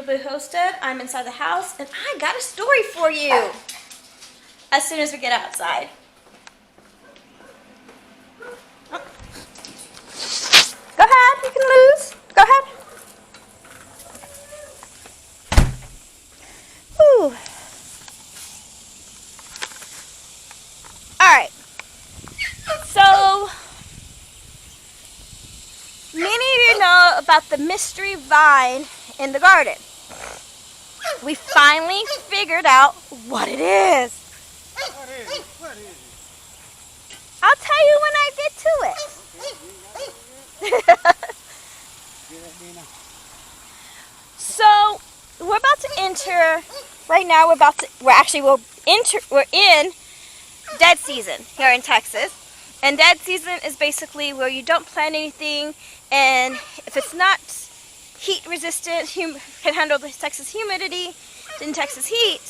Blue Homestead. I'm inside the house and I got a story for you as soon as we get outside. Oh. Go ahead, you can lose. Go ahead. Whew. Alright. So, many of you know about the mystery vine in the garden. We finally figured out what it is. What is it? What is it? I'll tell you when I get to it. So we're about to enter. Right now we're in dead season here in Texas. And dead season is basically where you don't plant anything, and if it's not heat resistant, can handle the Texas humidity, in Texas heat,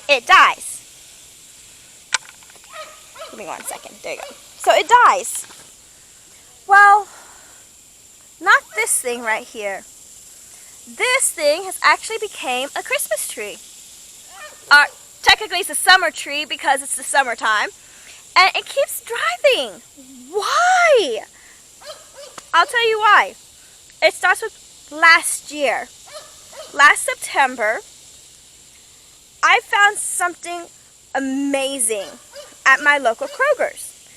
it dies. Give me 1 second. There you go. So it dies. Well, not this thing right here. This thing has actually become a Christmas tree. Technically it's a summer tree because it's the summertime. And it keeps driving. Why? I'll tell you why. It starts with last year. Last September, I found something amazing at my local Kroger's.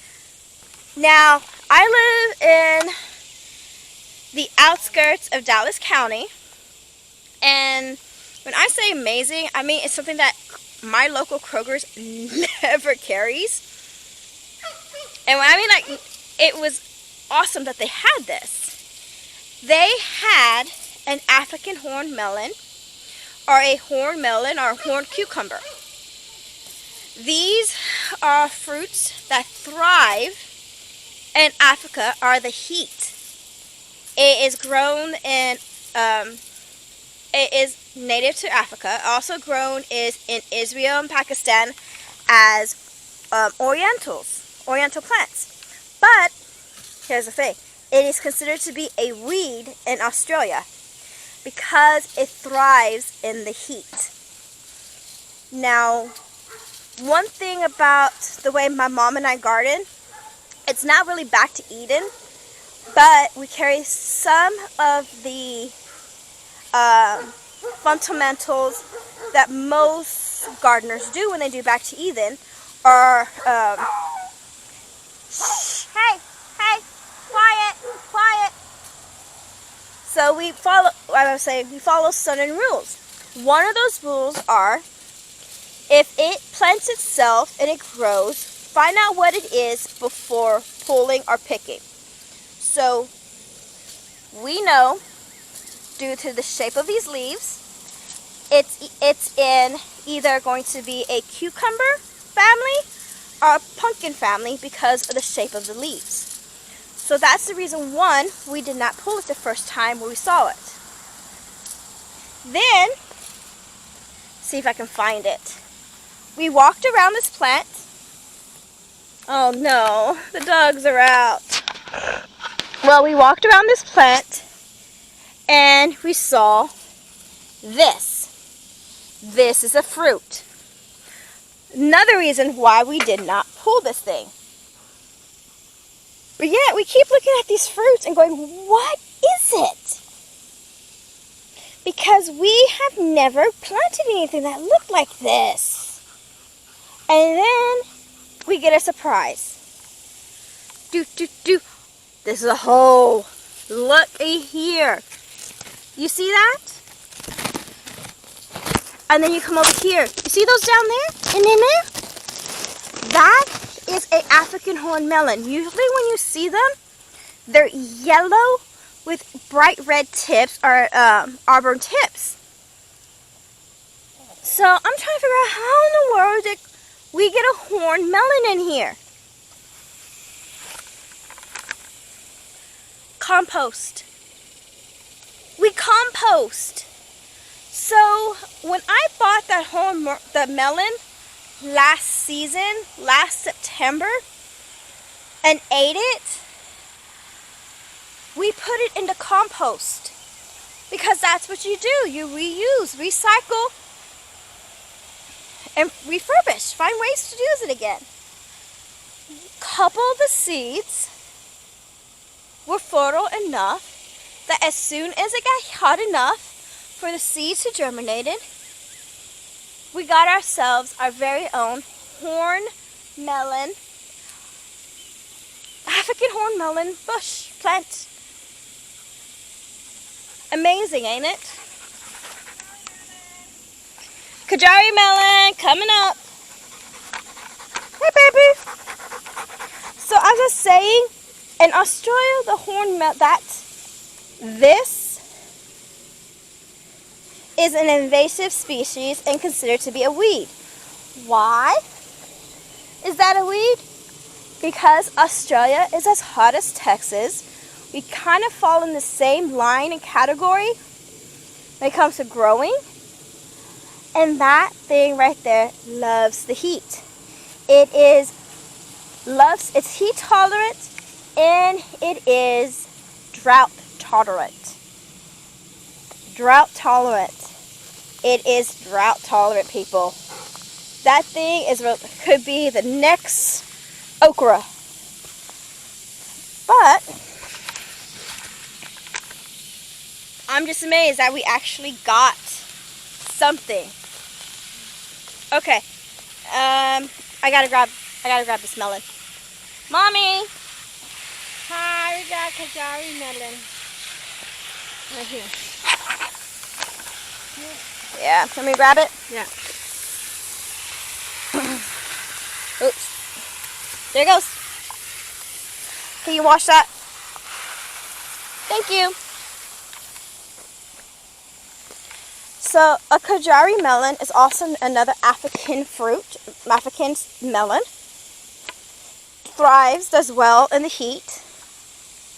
Now, I live in the outskirts of Dallas County. And when I say amazing, I mean it's something that my local Kroger's never carries. And when I mean like, it was awesome that they had this. They had an African horned melon, or a horned melon, or a horned cucumber. These are fruits that thrive in Africa, are the heat. It is grown in, it is native to Africa. Also grown is in Israel and Pakistan as oriental plants. But here's the thing, it is considered to be a weed in Australia because it thrives in the heat. Now, one thing about the way my mom and I garden, it's not really back to Eden, but we carry some of the fundamentals that most gardeners do when they do back to Eden, or hey, quiet. So we follow certain rules. One of those rules are, if it plants itself and it grows, find out what it is before pulling or picking. So we know, due to the shape of these leaves, it's in either going to be a cucumber family or a pumpkin family because of the shape of the leaves. So that's the reason, one, we did not pull it the first time we saw it. Then, see if I can find it. We walked around this plant. Oh no, the dogs are out. Well, we walked around this plant and we saw this. This is a fruit. Another reason why we did not pull this thing. But yet, we keep looking at these fruits and going, what is it? Because we have never planted anything that looked like this. And then we get a surprise. This is a hole. Looky here. You see that? And then you come over here. You see those down there? And in there? That is an African horned melon. Usually when you see them, they're yellow with bright red tips, or auburn tips. So I'm trying to figure out how in the world did we get a horned melon in here. Compost. We compost. So when I bought the melon last season, last September, and ate it, we put it into compost. Because that's what you do. You reuse, recycle, and refurbish. Find ways to use it again. Couple the seeds were fertile enough that as soon as it got hot enough for the seeds to germinate, we got ourselves our very own horn melon, African horn melon bush plant. Amazing, ain't it? Kajari melon coming up. Hey, baby. So as I was saying, in Australia, the horn melon, this is an invasive species and considered to be a weed. Why is that a weed? Because Australia is as hot as Texas. We kind of fall in the same line and category when it comes to growing. And that thing right there loves the heat. It's heat tolerant and it is drought tolerant. Drought tolerant. It is drought tolerant, people. That thing could be the next okra. But I'm just amazed that we actually got something. Okay. I gotta grab this melon. Mommy! Hi, we got Kajari melon. Right here. Yeah, can we grab it? Yeah. Oops. There it goes. Can you wash that? Thank you. So a Kajari melon is also another African fruit, African melon. Thrives, does well in the heat,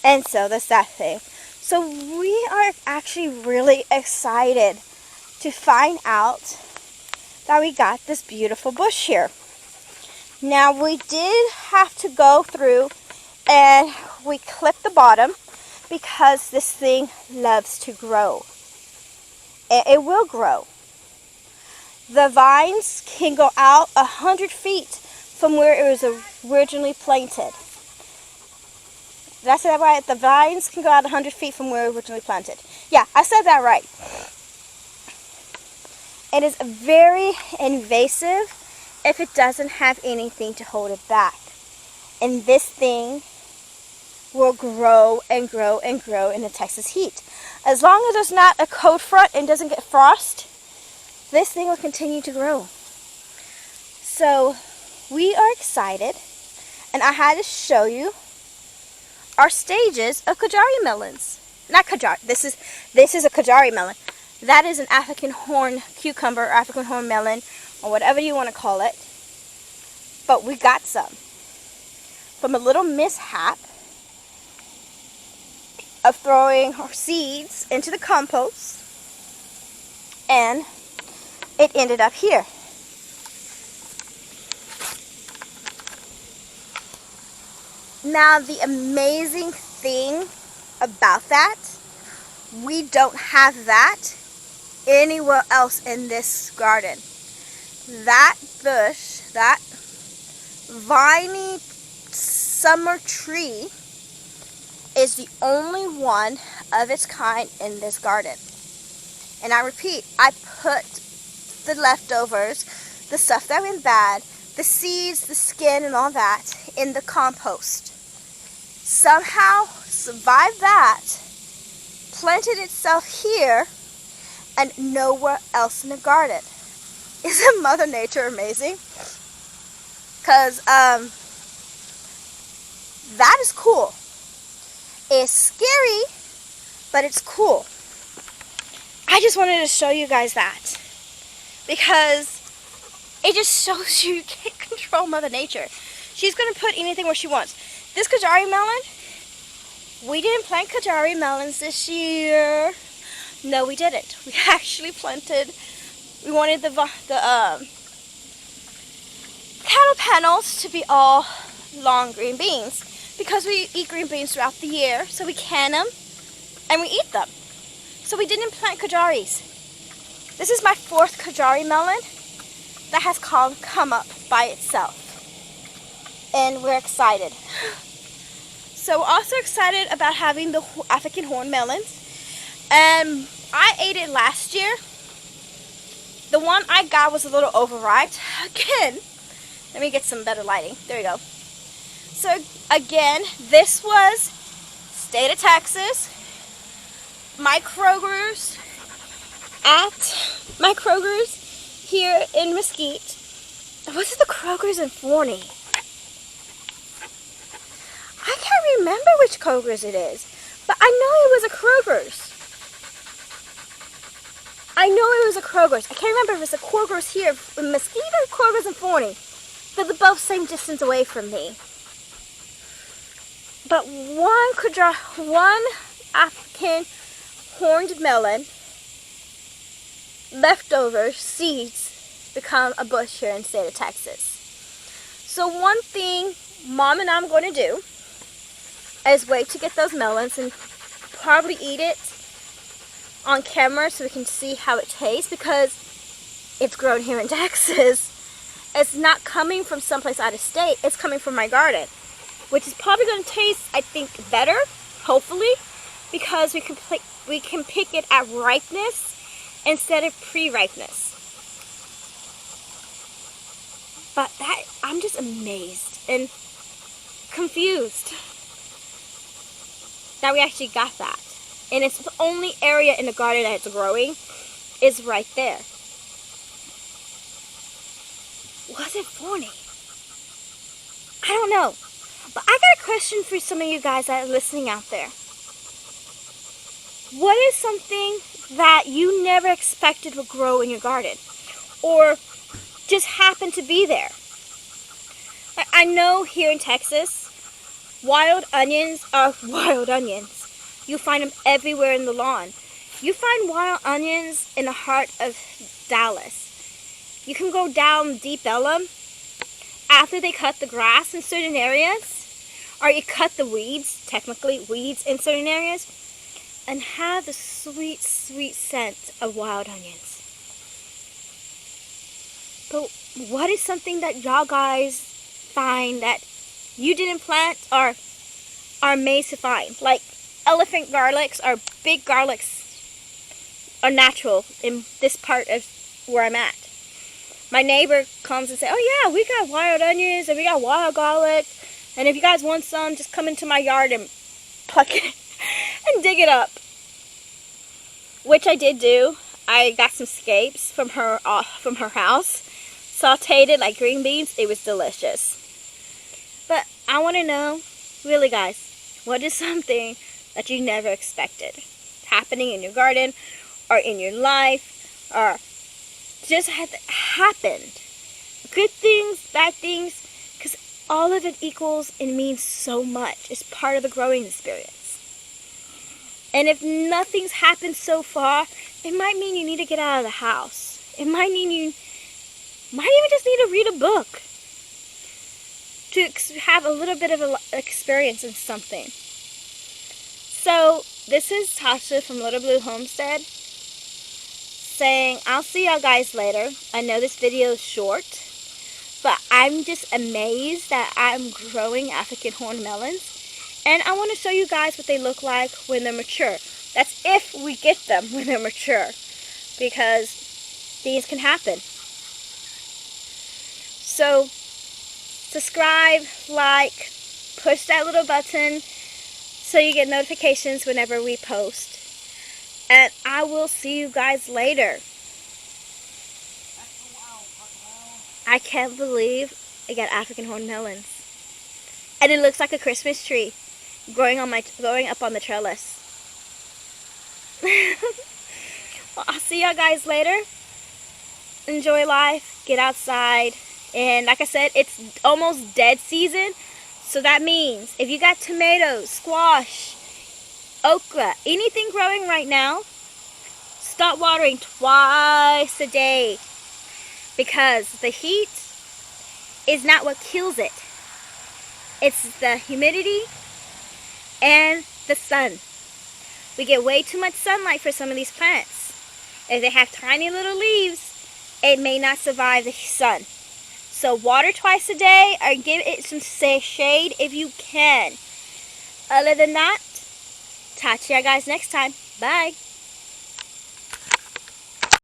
and so does that thing. So we are actually really excited to find out that we got this beautiful bush here. Now we did have to go through and we clipped the bottom because this thing loves to grow. It will grow. The vines can go out 100 feet from where it was originally planted. Did I say that right? The vines can go out 100 feet from where it was originally planted. Yeah, I said that right. It is very invasive if it doesn't have anything to hold it back. And this thing will grow and grow and grow in the Texas heat. As long as there's not a cold front and doesn't get frost, this thing will continue to grow. So we are excited, and I had to show you our stages of Kajari melons. Not Kajari, this is a Kajari melon. That is an African horn cucumber, or African horn melon, or whatever you want to call it. But we got some from a little mishap of throwing our seeds into the compost, and it ended up here. Now the amazing thing about that, we don't have that anywhere else in this garden. That bush, that viney summer tree, is the only one of its kind in this garden. And I repeat, I put the leftovers, the stuff that went bad, the seeds, the skin, and all that in the compost. Somehow survived that, planted itself here, and nowhere else in the garden. Isn't Mother Nature amazing? Because that is cool. It's scary, but it's cool. I just wanted to show you guys that, because it just shows you can't control Mother Nature. She's going to put anything where she wants. This Kajari melon, we didn't plant Kajari melons this year. No, we didn't. We actually planted, we wanted the cattle panels to be all long green beans, because we eat green beans throughout the year, so we can them and we eat them. So we didn't plant kajaris. This is my 4th kajari melon that has come up by itself. And we're excited. So we're also excited about having the African horn melons. And I ate it last year. The one I got was a little overripe. Again, let me get some better lighting. There we go. So again, this was state of Texas. My Kroger's here in Mesquite. Was it the Kroger's in Forney? I can't remember which Kroger's it is, but I know it was a Kroger's. I can't remember if it was a Kroger's here in Mesquite or Kroger's in Forney. But they're both same distance away from me. But one African horned melon, leftover seeds, become a bush here in the state of Texas. So one thing Mom and I'm going to do is wait to get those melons and probably eat it on camera so we can see how it tastes, because it's grown here in Texas. It's not coming from someplace out of state. It's coming from my garden, which is probably going to taste, I think, better, hopefully, because we can pick it at ripeness instead of pre-ripeness. But I'm just amazed and confused that we actually got that. And it's the only area in the garden that it's growing is right there. Was it Forney? I don't know. But I got a question for some of you guys that are listening out there. What is something that you never expected would grow in your garden? Or just happened to be there? I know here in Texas, wild onions are wild onions. You find them everywhere in the lawn. You find wild onions in the heart of Dallas. You can go down Deep Ellum after they cut the grass in certain areas, or you cut the weeds, technically weeds in certain areas, and have the sweet, sweet scent of wild onions. But what is something that y'all guys find that you didn't plant or are amazed to find? Like elephant garlics or big garlics are natural in this part of where I'm at. My neighbor comes and says, oh yeah, we got wild onions and we got wild garlic. And if you guys want some, just come into my yard and pluck it and dig it up. Which I did do. I got some scapes from her house. Sauteed it like green beans. It was delicious. But I want to know, really guys, what is something that you never expected happening in your garden or in your life or just happened? Good things, bad things, because all of it equals and means so much. It's part of the growing experience. And if nothing's happened so far, it might mean you need to get out of the house. It might mean you might even just need to read a book to have a little bit of an experience in something. So this is Tasha from Little Blue Homestead saying I'll see y'all guys later. I know this video is short, but I'm just amazed that I'm growing African horn melons. And I want to show you guys what they look like when they're mature. That's if we get them when they're mature, because things can happen. So subscribe, like, push that little button so you get notifications whenever we post. And I will see you guys later. I can't believe I got African horn melons. And it looks like a Christmas tree growing up on the trellis. Well, I'll see y'all guys later. Enjoy life, get outside, and like I said, it's almost dead season, so that means if you got tomatoes, squash, okra, anything growing right now, stop watering twice a day, because the heat is not what kills it. It's the humidity and the sun. We get way too much sunlight for some of these plants. If they have tiny little leaves, it may not survive the sun. So water twice a day or give it some shade if you can. Other than that, talk to you guys next time. Bye.